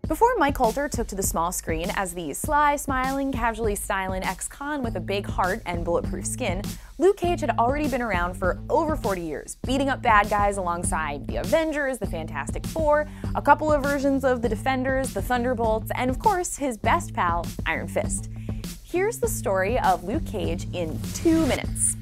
Before Mike Colter took to the small screen as the sly, smiling, casually styling ex-con with a big heart and bulletproof skin, Luke Cage had already been around for over 40 years, beating up bad guys alongside the Avengers, the Fantastic Four, a couple of versions of the Defenders, the Thunderbolts, and of course his best pal, Iron Fist. Here's the story of Luke Cage in 2 minutes.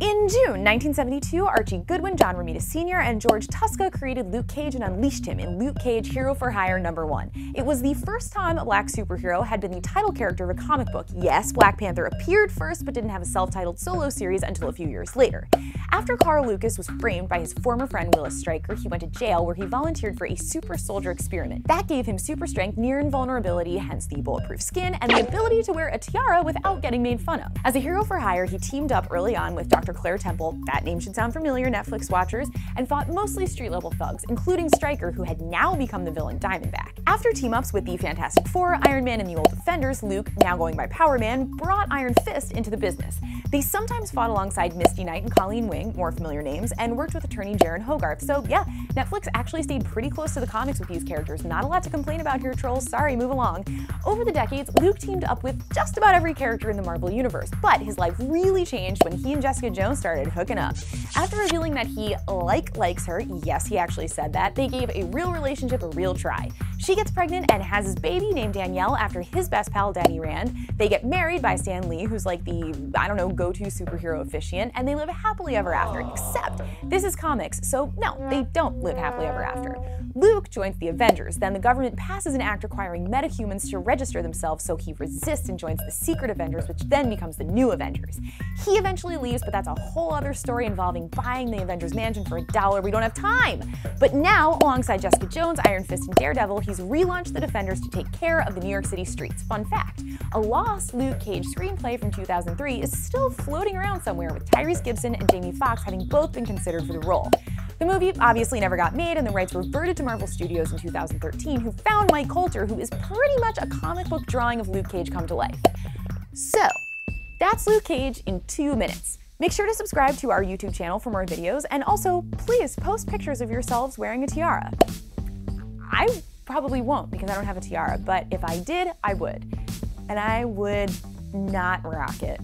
In June 1972, Archie Goodwin, John Romita Sr., and George Tuska created Luke Cage and unleashed him in Luke Cage Hero for Hire #1. It was the first time a black superhero had been the title character of a comic book. Yes, Black Panther appeared first, but didn't have a self-titled solo series until a few years later. After Carl Lucas was framed by his former friend Willis Stryker, he went to jail where he volunteered for a super soldier experiment. That gave him super strength, near invulnerability, hence the bulletproof skin, and the ability to wear a tiara without getting made fun of. As a hero for hire, he teamed up early on with Dr. Claire Temple, that name should sound familiar, Netflix watchers, and fought mostly street-level thugs, including Stryker, who had now become the villain Diamondback. After team-ups with the Fantastic Four, Iron Man, and the Old Defenders, Luke, now going by Power Man, brought Iron Fist into the business. They sometimes fought alongside Misty Knight and Colleen Wing, more familiar names, and worked with attorney Jaron Hogarth. So yeah, Netflix actually stayed pretty close to the comics with these characters. Not a lot to complain about here, trolls. Sorry, move along. Over the decades, Luke teamed up with just about every character in the Marvel Universe, but his life really changed when he and Jessica Jones started hooking up. After revealing that he likes her, yes, he actually said that, they gave a real relationship a real try. She gets pregnant and has his baby named Danielle after his best pal Danny Rand. They get married by Stan Lee, who's like the, I don't know, go-to superhero officiant, and they live happily ever after, except this is comics, so no, they don't live happily ever after. Luke joins the Avengers, then the government passes an act requiring metahumans to register themselves, so he resists and joins the Secret Avengers, which then becomes the New Avengers. He eventually leaves, but that's a whole other story involving buying the Avengers mansion for $1. We don't have time! But now, alongside Jessica Jones, Iron Fist, and Daredevil, he's relaunched the Defenders to take care of the New York City streets. Fun fact, a lost Luke Cage screenplay from 2003 is still floating around somewhere, with Tyrese Gibson and Jamie Foxx having both been considered for the role. The movie obviously never got made, and the rights reverted to Marvel Studios in 2013, who found Mike Colter, who is pretty much a comic book drawing of Luke Cage come to life. So, that's Luke Cage in 2 minutes. Make sure to subscribe to our YouTube channel for more videos, and also, please post pictures of yourselves wearing a tiara. I probably won't because I don't have a tiara, but if I did, I would. And I would not rock it.